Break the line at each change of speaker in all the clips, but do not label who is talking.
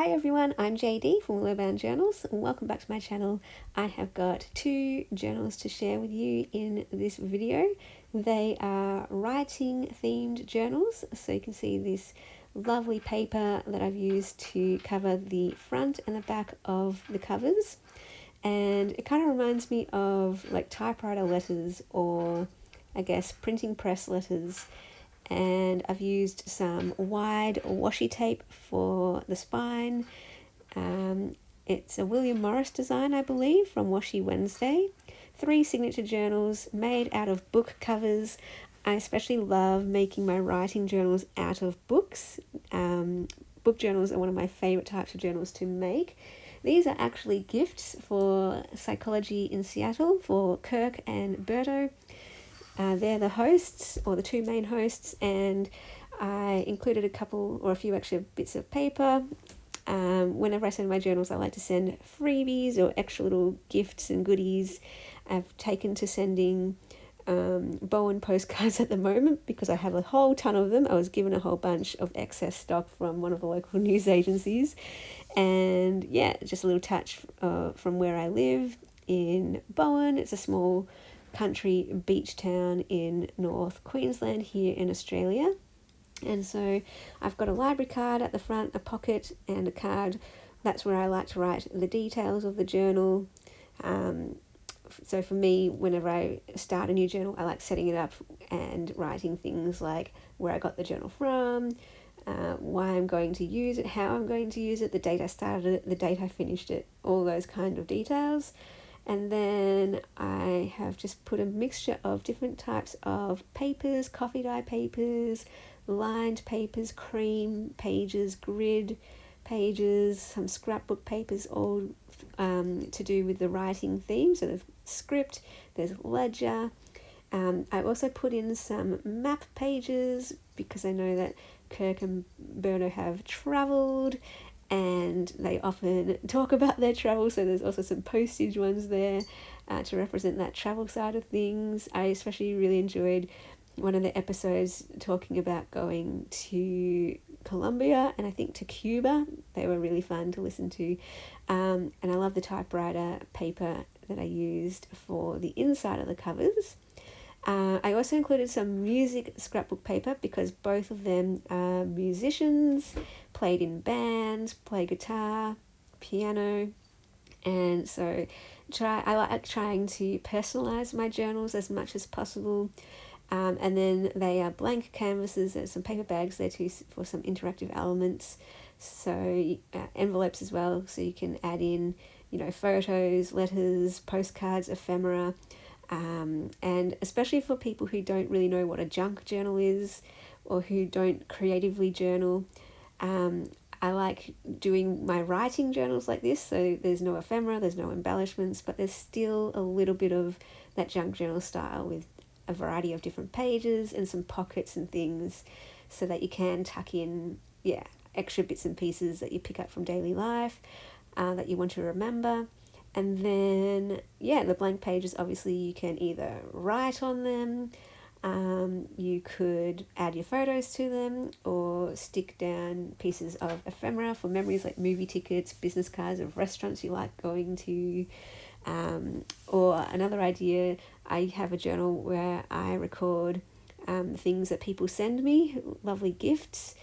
Hi everyone, I'm JD from Willow Journals and welcome back to my channel. I have got two journals to share with you in this video. They are writing themed journals, so you can see this lovely paper that I've used to cover the front and the back of the covers, and it kind of reminds me of like typewriter letters, or I guess printing press letters. And I've used some wide washi tape for the spine. It's a William Morris design, I believe, from Washi Wednesday. 3 signature journals made out of book covers. I especially love making my writing journals out of books. Book journals are one of my favorite types of journals to make. These are actually gifts for Psychology in Seattle for Kirk and Berto. They're the hosts, or the two main hosts, and I included a couple or a few extra bits of paper. Whenever I send my journals, I like to send freebies or extra little gifts and goodies. I've taken to sending Bowen postcards at the moment because I have a whole ton of them. I was given a whole bunch of excess stock from one of the local news agencies. And yeah, just a little touch from where I live in Bowen. It's a small country beach town in North Queensland here in Australia. And so I've got a library card at the front, a pocket and a card. That's where I like to write the details of the journal. So for me, whenever I start a new journal, I like setting it up and writing things like where I got the journal from, why I'm going to use it, how I'm going to use it, the date I started it, the date I finished it, all those kind of details. And then I have just put a mixture of different types of papers, coffee dye papers, lined papers, cream pages, grid pages, some scrapbook papers, all to do with the writing theme. So there's script, there's ledger. I also put in some map pages because I know that Kirk and Berto have travelled and they often talk about their travel, so there's also some postage ones there to represent that travel side of things. I especially really enjoyed one of the episodes talking about going to Colombia and I think to Cuba. They were really fun to listen to, and I love the typewriter paper that I used for the inside of the covers. I also included some music scrapbook paper because both of them are musicians, played in bands, play guitar, piano, and so I like trying to personalize my journals as much as possible. And then they are blank canvases. There's some paper bags there too for some interactive elements. So envelopes as well, so you can add in, photos, letters, postcards, ephemera. And especially for people who don't really know what a junk journal is or who don't creatively journal, I like doing my writing journals like this, so there's no ephemera, there's no embellishments, but there's still a little bit of that junk journal style with a variety of different pages and some pockets and things so that you can tuck in extra bits and pieces that you pick up from daily life that you want to remember. And then, the blank pages, obviously you can either write on them, you could add your photos to them, or stick down pieces of ephemera for memories like movie tickets, business cards of restaurants you like going to. Or another idea, I have a journal where I record things that people send me, lovely gifts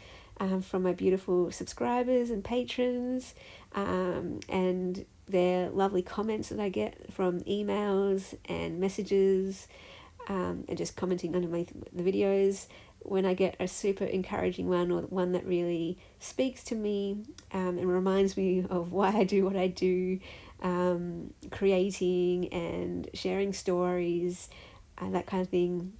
from my beautiful subscribers and patrons, and their lovely comments that I get from emails and messages, and just commenting underneath the videos. When I get a super encouraging one, or one that really speaks to me and reminds me of why I do what I do, creating and sharing stories, that kind of thing,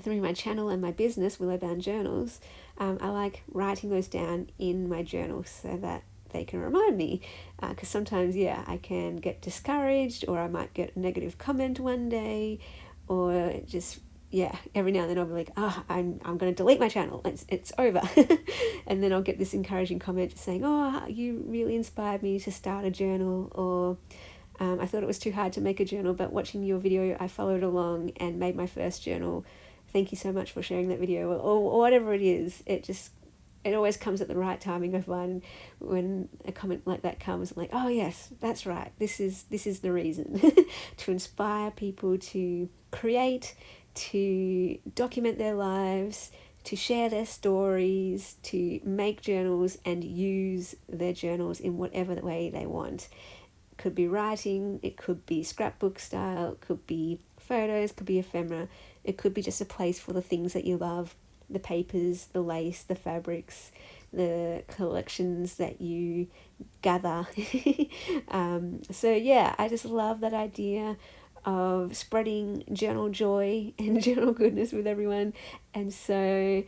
through my channel and my business, Willow Journals, I like writing those down in my journal so that they can remind me, because sometimes I can get discouraged, or I might get a negative comment one day, or just every now and then I'll be like, I'm going to delete my channel, it's over. And then I'll get this encouraging comment saying, you really inspired me to start a journal, or I thought it was too hard to make a journal, but watching your video I followed along and made my first journal. Thank you so much for sharing that video, or whatever it is. It just it always comes at the right timing. I find when a comment like that comes, I'm like, oh yes, that's right. This is the reason to inspire people to create, to document their lives, to share their stories, to make journals and use their journals in whatever way they want. It could be writing, it could be scrapbook style, it could be photos, it could be ephemera, it could be just a place for the things that you love, the papers, the lace, the fabrics, the collections that you gather. So yeah, I just love that idea of spreading journal joy and journal goodness with everyone. And so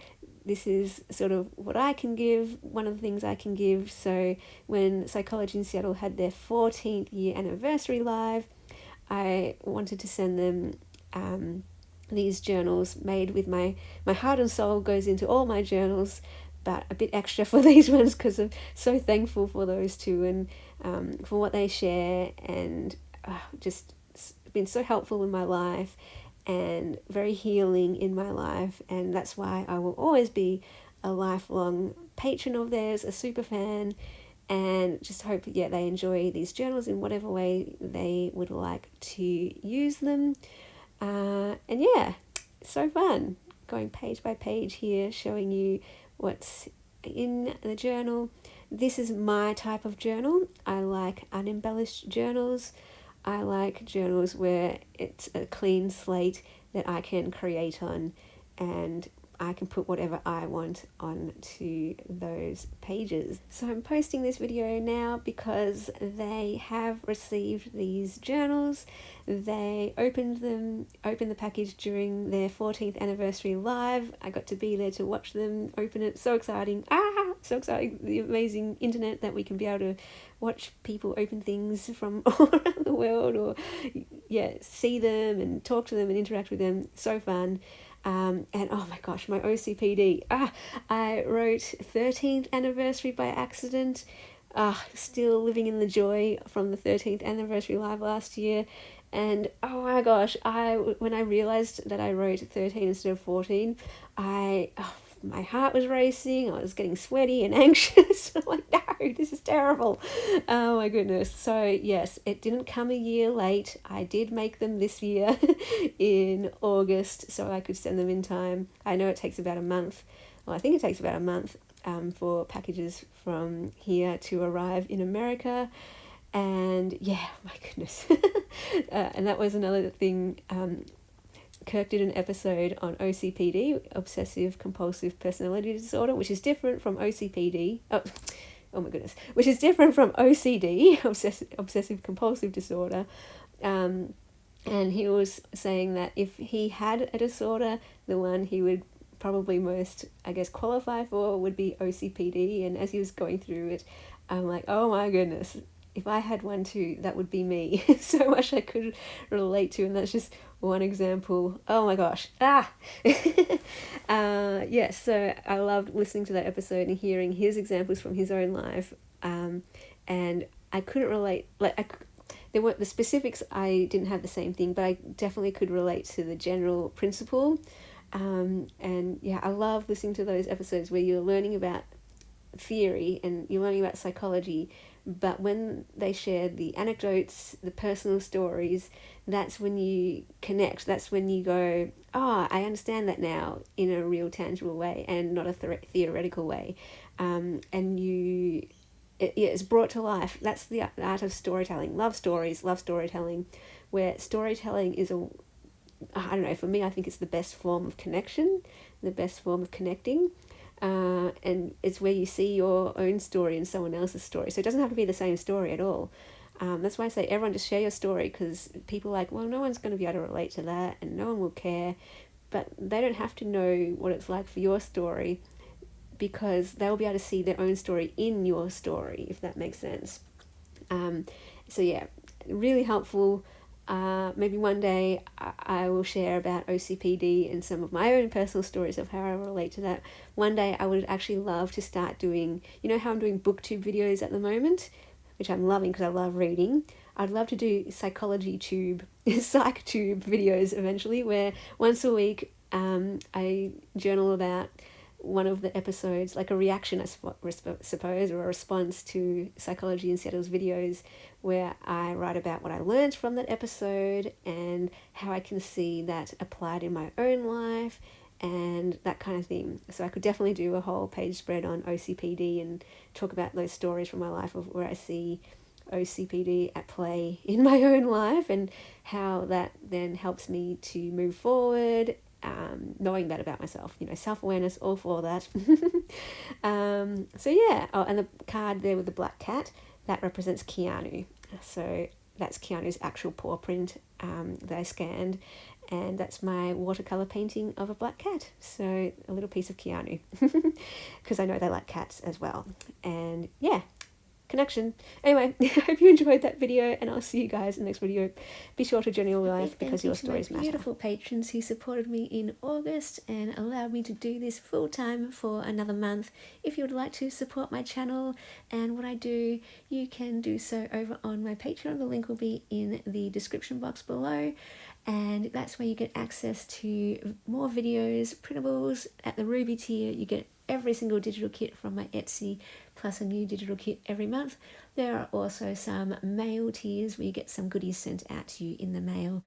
this is sort of what I can give, one of the things I can give. So when Psychology in Seattle had their 14th year anniversary live, I wanted to send them these journals made with my heart and soul goes into all my journals, but a bit extra for these ones because I'm so thankful for those two and for what they share, and just been so helpful in my life and very healing in my life. And that's why I will always be a lifelong patron of theirs, a super fan, and just hope they enjoy these journals in whatever way they would like to use them. And so fun going page by page here, showing you what's in the journal. This is my type of journal. I like unembellished journals. I like journals where it's a clean slate that I can create on, and I can put whatever I want onto those pages. So I'm posting this video now because they have received these journals. They opened the package during their 14th anniversary live. I got to be there to watch them open it. So exciting. So exciting. The amazing internet that we can be able to watch people open things from all around the world, or see them and talk to them and interact with them. So fun. And oh my gosh, my OCPD. I wrote 13th anniversary by accident. Still living in the joy from the 13th anniversary live last year. And oh my gosh, when I realized that I wrote 13 instead of 14, my heart was racing. I was getting sweaty and anxious. I'm like, no, this is terrible. Oh my goodness. So yes, it didn't come a year late. I did make them this year in August, so I could send them in time. I know it takes about a month. Well, I think it takes about a month for packages from here to arrive in America. And yeah, my goodness. And that was another thing. Kirk did an episode on OCPD, Obsessive Compulsive Personality Disorder, which is different from OCPD. Oh my goodness. Which is different from OCD, Obsessive Compulsive Disorder. And he was saying that if he had a disorder, the one he would probably most, qualify for would be OCPD. And as he was going through it, I'm like, oh my goodness, if I had one too, that would be me. So much I could relate to, and that's just one example. Oh my gosh. So I loved listening to that episode and hearing his examples from his own life. And I couldn't relate, there weren't the specifics, I didn't have the same thing, but I definitely could relate to the general principle. I love listening to those episodes where you're learning about theory and you're learning about psychology, but when they share the anecdotes, the personal stories, that's when you connect. That's when you go, I understand that now in a real tangible way and not a theoretical way. It's brought to life. That's the art of storytelling. Love stories, love storytelling, where storytelling is for me, I think it's the best form of connection, the best form of connecting. And it's where you see your own story and someone else's story. So it doesn't have to be the same story at all. That's why I say everyone just share your story, because people are like, well, no one's going to be able to relate to that and no one will care. But they don't have to know what it's like for your story, because they'll be able to see their own story in your story, if that makes sense. Really helpful. Maybe one day I will share about OCPD and some of my own personal stories of how I relate to that. One day I would actually love to start doing, how I'm doing booktube videos at the moment, which I'm loving because I love reading. I'd love to do psychology tube, psych tube videos eventually, where once a week I journal about one of the episodes, like a reaction, I suppose, or a response to Psychology in Seattle's videos, where I write about what I learned from that episode and how I can see that applied in my own life and that kind of thing. So I could definitely do a whole page spread on OCPD and talk about those stories from my life of where I see OCPD at play in my own life and how that then helps me to move forward, knowing that about myself, self-awareness, all for that. So yeah, and the card there with the black cat, that represents Keanu. So that's Keanu's actual paw print that I scanned, and that's my watercolor painting of a black cat. So a little piece of Keanu, because I know they like cats as well. And yeah, connection. Anyway, I hope you enjoyed that video, and I'll see you guys in the next video. Be sure to journey your life because your stories matter. Beautiful patrons who supported me in August and allowed me to do this full time for another month. If you would like to support my channel and what I do, you can do so over on my Patreon. The link will be in the description box below, and that's where you get access to more videos, printables. At the Ruby tier, you get every single digital kit from my Etsy, plus a new digital kit every month. There are also some mail tiers where you get some goodies sent out to you in the mail.